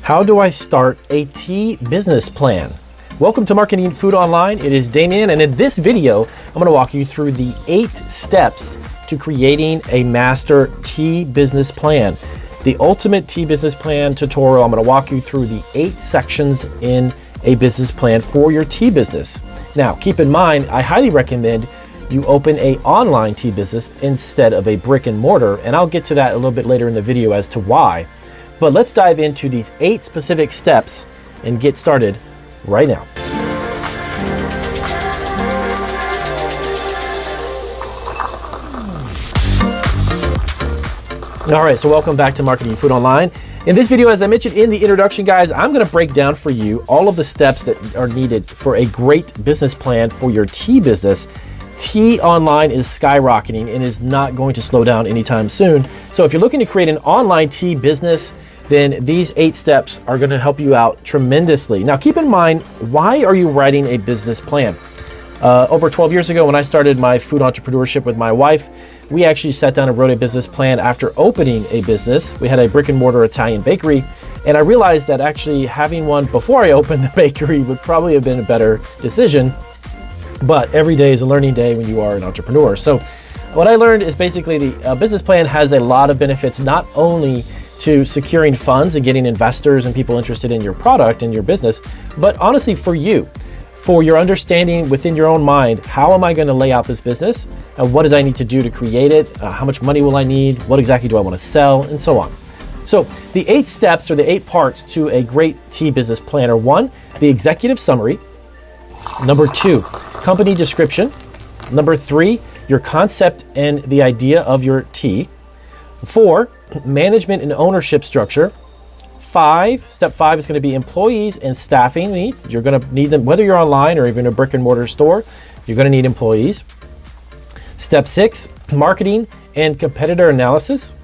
How do I start a tea business plan? Welcome to Marketing Food Online. It is Damien, and in this video, I'm going to walk you through the 8 steps to creating a master tea business plan. The ultimate tea business plan tutorial. I'm going to walk you through the 8 sections in a business plan for your tea business. Now, keep in mind, I highly recommend you open an online tea business instead of a brick and mortar, and I'll get to that a little bit later in the video as to why. But let's dive into these 8 specific steps and get started right now. All right, so welcome back to Marketing Food Online. In this video, as I mentioned in the introduction, guys, I'm going to break down for you all of the steps that are needed for a great business plan for your tea business. Tea online is skyrocketing and is not going to slow down anytime soon. So if you're looking to create an online tea business, then these 8 steps are going to help you out tremendously. Now, keep in mind, why are you writing a business plan? Over 12 years ago, when I started my food entrepreneurship with my wife, we actually sat down and wrote a business plan after opening a business. We had a brick and mortar Italian bakery, and I realized that actually having one before I opened the bakery would probably have been a better decision. But every day is a learning day when you are an entrepreneur. So what I learned is basically the business plan has a lot of benefits, not only to securing funds and getting investors and people interested in your product and your business, but honestly for you, for your understanding within your own mind, how am I going to lay out this business? And what did I need to do to create it? How much money will I need? What exactly do I want to sell? And so on. So the 8 steps or the 8 parts to a great tea business plan are: 1, the executive summary. Number 2, company description. Number 3, your concept and the idea of your tea. 4, management and ownership structure. 5, step 5 is going to be employees and staffing needs. You're going to need them, whether you're online or even a brick and mortar store, you're going to need employees. Step 6, marketing and competitor analysis.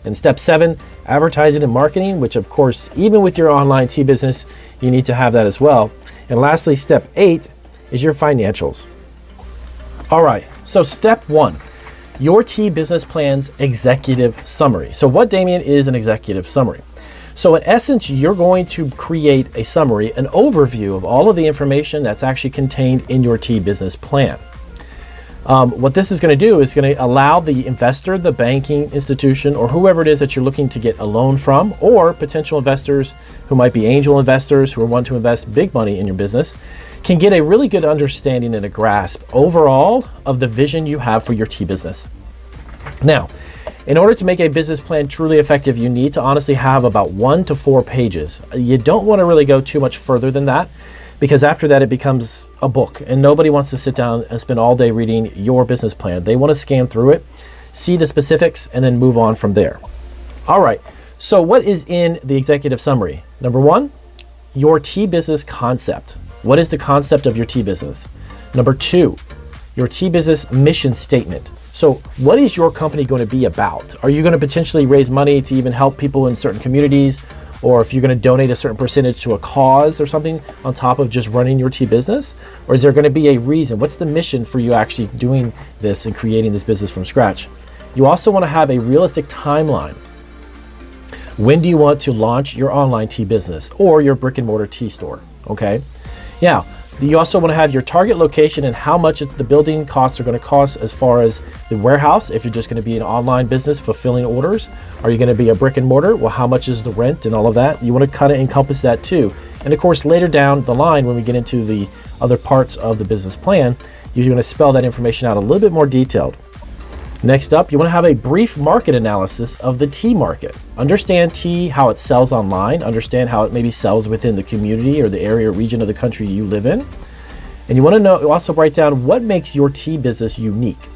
And step 7, advertising and marketing, which of course, even with your online tea business, you need to have that as well. And lastly, step 8 is your financials. All right, so step 1, your tea business plan's executive summary. So what, Damien, is an executive summary? So in essence, you're going to create a summary, an overview of all of the information that's actually contained in your tea business plan. What this is going to do is going to allow the investor, the banking institution, or whoever it is that you're looking to get a loan from, or potential investors who might be angel investors who want to invest big money in your business, can get a really good understanding and a grasp overall of the vision you have for your tea business. Now, in order to make a business plan truly effective, you need to honestly have about 1 to 4 pages. You don't want to really go too much further than that, because after that it becomes a book, and nobody wants to sit down and spend all day reading your business plan. They want to scan through it, see the specifics, and then move on from there. All right, so what is in the executive summary? Number 1, your tea business concept. What is the concept of your tea business? Number 2, your tea business mission statement. So what is your company going to be about? Are you going to potentially raise money to even help people in certain communities? Or if you're going to donate a certain percentage to a cause or something on top of just running your tea business? Or is there going to be a reason? What's the mission for you actually doing this and creating this business from scratch? You also want to have a realistic timeline. When do you want to launch your online tea business or your brick and mortar tea store? Okay. Yeah. You also want to have your target location and how much the building costs are going to cost as far as the warehouse. If you're just going to be an online business fulfilling orders, are you going to be a brick and mortar? Well, how much is the rent and all of that? You want to kind of encompass that too. And of course, later down the line, when we get into the other parts of the business plan, you're going to spell that information out a little bit more detailed. Next up, you want to have a brief market analysis of the tea market. Understand tea, how it sells online, understand how it maybe sells within the community or the area or region of the country you live in. And you want to know, also write down what makes your tea business unique.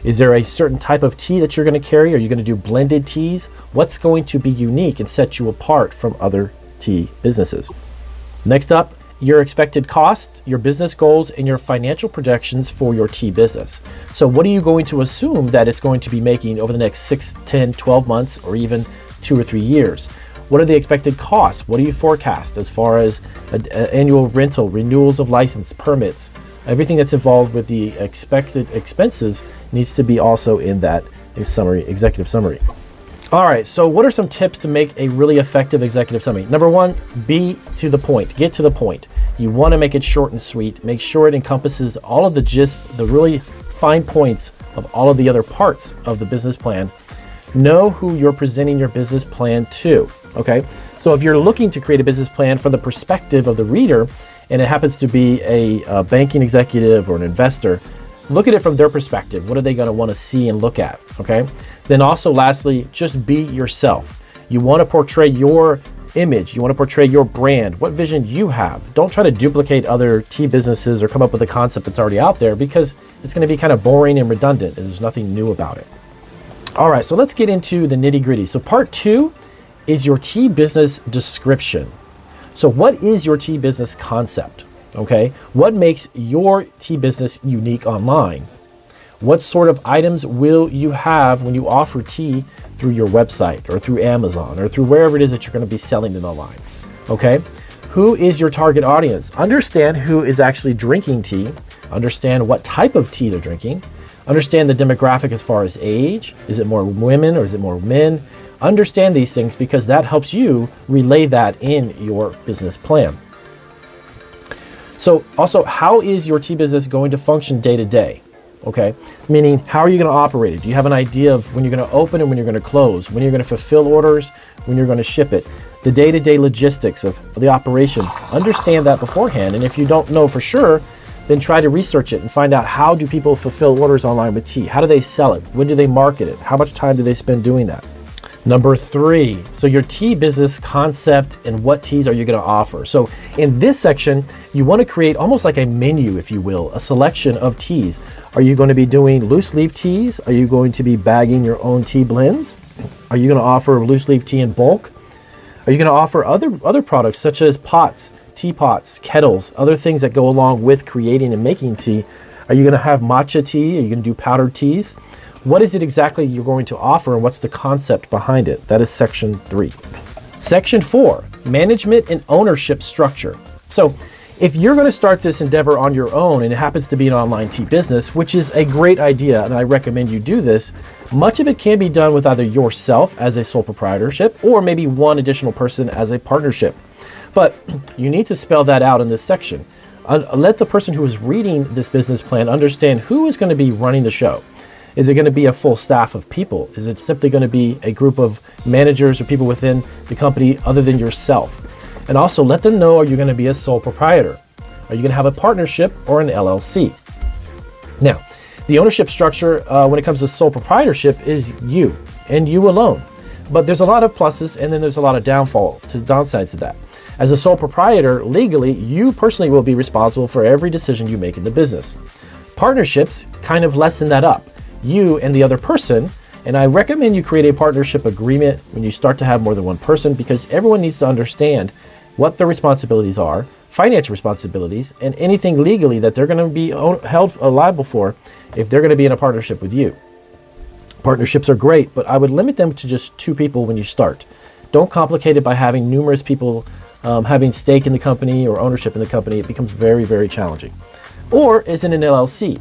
Is there a certain type of tea that you're going to carry? Are you going to do blended teas? What's going to be unique and set you apart from other tea businesses? Next up, your expected costs, your business goals, and your financial projections for your tea business. So what are you going to assume that it's going to be making over the next 6, 10, 12 months, or even 2 or 3 years? What are the expected costs? What do you forecast as far as annual rental, renewals of license, permits? Everything that's involved with the expected expenses needs to be also in that summary, executive summary. All right, so what are some tips to make a really effective executive summary? Number one, be to the point, get to the point. You want to make it short and sweet. Make sure it encompasses all of the gist, the really fine points of all of the other parts of the business plan. Know who you're presenting your business plan to, okay? So if you're looking to create a business plan from the perspective of the reader, and it happens to be a banking executive or an investor, look at it from their perspective. What are they going to want to see and look at, okay? Then also, lastly, just be yourself. You want to portray your image. You want to portray your brand, what vision you have. Don't try to duplicate other tea businesses or come up with a concept that's already out there, because it's going to be kind of boring and redundant, and there's nothing new about it. All right, so let's get into the nitty gritty. So part 2 is your tea business description. So what is your tea business concept? Okay, what makes your tea business unique online? What sort of items will you have when you offer tea through your website or through Amazon or through wherever it is that you're going to be selling it online? Okay, who is your target audience? Understand who is actually drinking tea. Understand what type of tea they're drinking. Understand the demographic as far as age. Is it more women or is it more men? Understand these things, because that helps you relay that in your business plan. So also, how is your tea business going to function day to day? Okay, meaning how are you going to operate it? Do you have an idea of when you're going to open and when you're going to close, when you're going to fulfill orders, when you're going to ship it, the day-to-day logistics of the operation? Understand that beforehand, and if you don't know for sure, then try to research it and find out, how do people fulfill orders online with tea? How do they sell it? When do they market it? How much time do they spend doing that? Number 3, so your tea business concept and what teas are you going to offer? So in this section, you want to create almost like a menu, if you will, a selection of teas. Are you going to be doing loose leaf teas? Are you going to be bagging your own tea blends? Are you going to offer loose leaf tea in bulk? Are you going to offer other products such as pots, teapots, kettles, other things that go along with creating and making tea? Are you going to have matcha tea? Are you going to do powdered teas? What is it exactly you're going to offer, and what's the concept behind it? That is section 3. Section 4, management and ownership structure. So if you're going to start this endeavor on your own, and it happens to be an online tea business, which is a great idea, and I recommend you do this, much of it can be done with either yourself as a sole proprietorship or maybe one additional person as a partnership. But you need to spell that out in this section. Let the person who is reading this business plan understand who is going to be running the show. Is it going to be a full staff of people? Is it simply going to be a group of managers or people within the company other than yourself? And also let them know, are you going to be a sole proprietor? Are you going to have a partnership or an LLC? Now, the ownership structure when it comes to sole proprietorship is you and you alone. But there's a lot of pluses, and then there's a lot of downsides to that. As a sole proprietor, legally, you personally will be responsible for every decision you make in the business. Partnerships kind of lessen that up. You and the other person, and I recommend you create a partnership agreement when you start to have more than one person, because everyone needs to understand what their responsibilities are, financial responsibilities, and anything legally that they're going to be held liable for if they're going to be in a partnership with you. Partnerships are great, but I would limit them to just 2 people when you start. Don't complicate it by having numerous people having stake in the company or ownership in the company. It becomes very, very challenging. Or is in an LLC.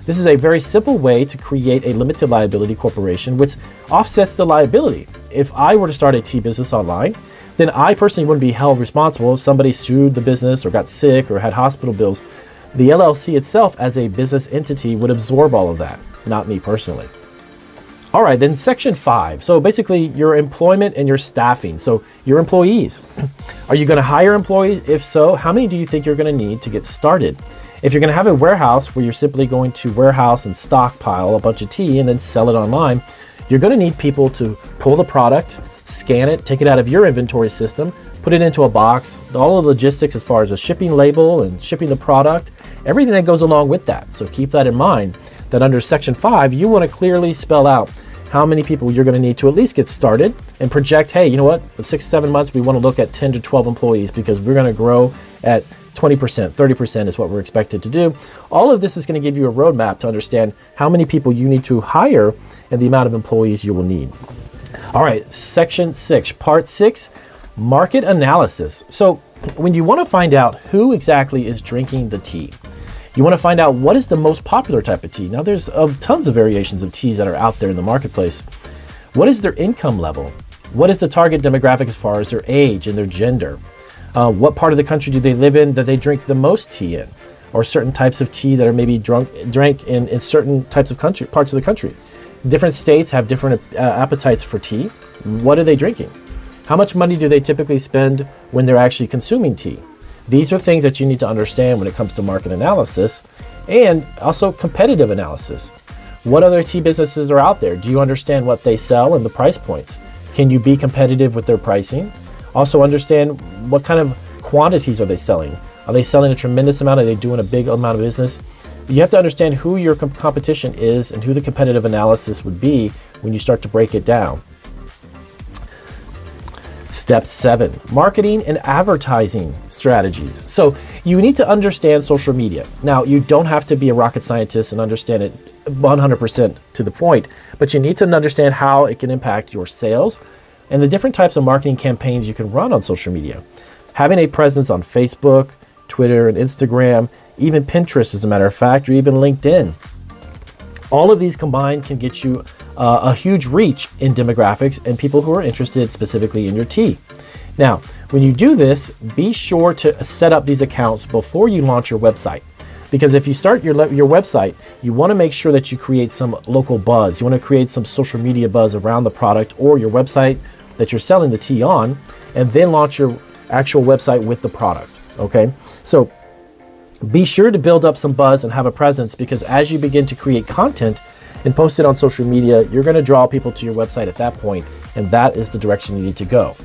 This is a very simple way to create a limited liability corporation, which offsets the liability. If I were to start a tea business online, then I personally wouldn't be held responsible if somebody sued the business or got sick or had hospital bills. The LLC itself as a business entity would absorb all of that, not me personally. All right, then section 5. So basically your employment and your staffing. So your employees. Are you going to hire employees? If so, how many do you think you're going to need to get started? If you're going to have a warehouse where you're simply going to warehouse and stockpile a bunch of tea and then sell it online, you're going to need people to pull the product, scan it, take it out of your inventory system, put it into a box, all the logistics as far as a shipping label and shipping the product, everything that goes along with that. So keep that in mind, that under section 5, you want to clearly spell out how many people you're going to need to at least get started and project, hey, you know what, in 6-7 months, we want to look at 10 to 12 employees because we're going to grow at 20%, 30% is what we're expected to do. All of this is going to give you a roadmap to understand how many people you need to hire and the amount of employees you will need. All right, section 6, part 6, market analysis. So when you want to find out who exactly is drinking the tea, you want to find out what is the most popular type of tea. Now there's tons of variations of teas that are out there in the marketplace. What is their income level? What is the target demographic as far as their age and their gender? What part of the country do they live in that they drink the most tea in? Or certain types of tea that are maybe drank in certain types of parts of the country. Different states have different appetites for tea. What are they drinking? How much money do they typically spend when they're actually consuming tea? These are things that you need to understand when it comes to market analysis and also competitive analysis. What other tea businesses are out there? Do you understand what they sell and the price points? Can you be competitive with their pricing? Also understand what kind of quantities are they selling? Are they selling a tremendous amount? Are they doing a big amount of business? You have to understand who your competition is and who the competitive analysis would be when you start to break it down. Step 7, marketing and advertising strategies. So you need to understand social media. Now, you don't have to be a rocket scientist and understand it 100% to the point, but you need to understand how it can impact your sales and the different types of marketing campaigns you can run on social media. Having a presence on Facebook, Twitter, and Instagram, even Pinterest, as a matter of fact, or even LinkedIn. All of these combined can get you a huge reach in demographics and people who are interested specifically in your tea. Now, when you do this, be sure to set up these accounts before you launch your website. Because if you start your website, you want to make sure that you create some local buzz. You want to create some social media buzz around the product or your website that you're selling the tea on, and then launch your actual website with the product. Okay, so be sure to build up some buzz and have a presence, because as you begin to create content and post it on social media, you're going to draw people to your website at that point, and that is the direction you need to go.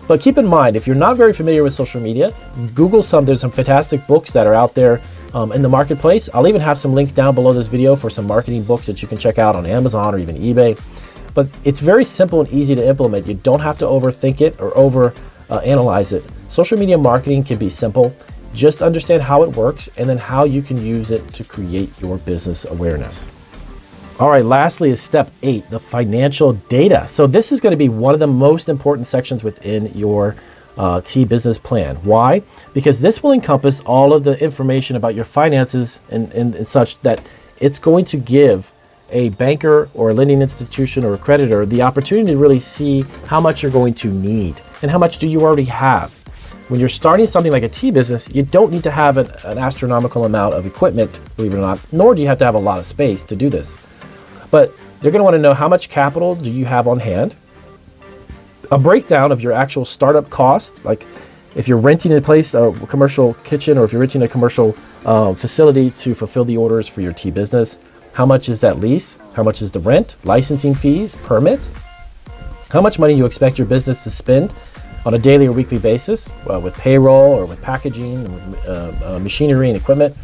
But keep in mind, if you're not very familiar with social media, Google there's some fantastic books that are out there in the marketplace. I'll even have some links down below this video for some marketing books that you can check out on Amazon or even eBay. But it's very simple and easy to implement. You don't have to overthink it or analyze it. Social media marketing can be simple. Just understand how it works and then how you can use it to create your business awareness. All right, lastly is step 8, the financial data. So this is going to be one of the most important sections within your tea business plan. Why? Because this will encompass all of the information about your finances and such that it's going to give a banker or a lending institution or a creditor the opportunity to really see how much you're going to need and how much do you already have. When you're starting something like a tea business, you don't need to have an astronomical amount of equipment, believe it or not, nor do you have to have a lot of space to do this. But they're going to want to know how much capital do you have on hand, a breakdown of your actual startup costs, like if you're renting a place, a commercial kitchen, or if you're renting a commercial facility to fulfill the orders for your tea business. How much is that lease? How much is the rent, licensing fees, permits? How much money you expect your business to spend on a daily or weekly basis with payroll or with packaging, and with machinery and equipment.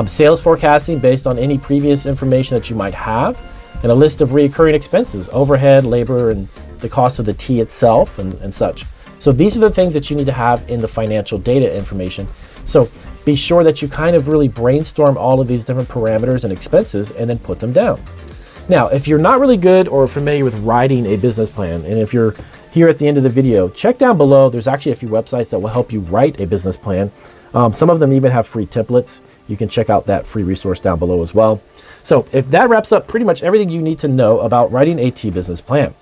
Sales forecasting based on any previous information that you might have, and a list of recurring expenses, overhead, labor, and the cost of the tea itself and such. So these are the things that you need to have in the financial data information. So be sure that you kind of really brainstorm all of these different parameters and expenses and then put them down. Now, if you're not really good or familiar with writing a business plan, and if you're here at the end of the video, check down below. There's actually a few websites that will help you write a business plan. Some of them even have free templates. You can check out that free resource down below as well. So if that wraps up pretty much everything you need to know about writing a tea business plan.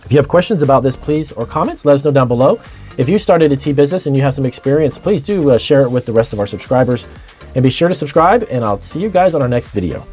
If you have questions about this, please, or comments, let us know down below. If you started a tea business and you have some experience, please do share it with the rest of our subscribers. And be sure to subscribe, and I'll see you guys on our next video.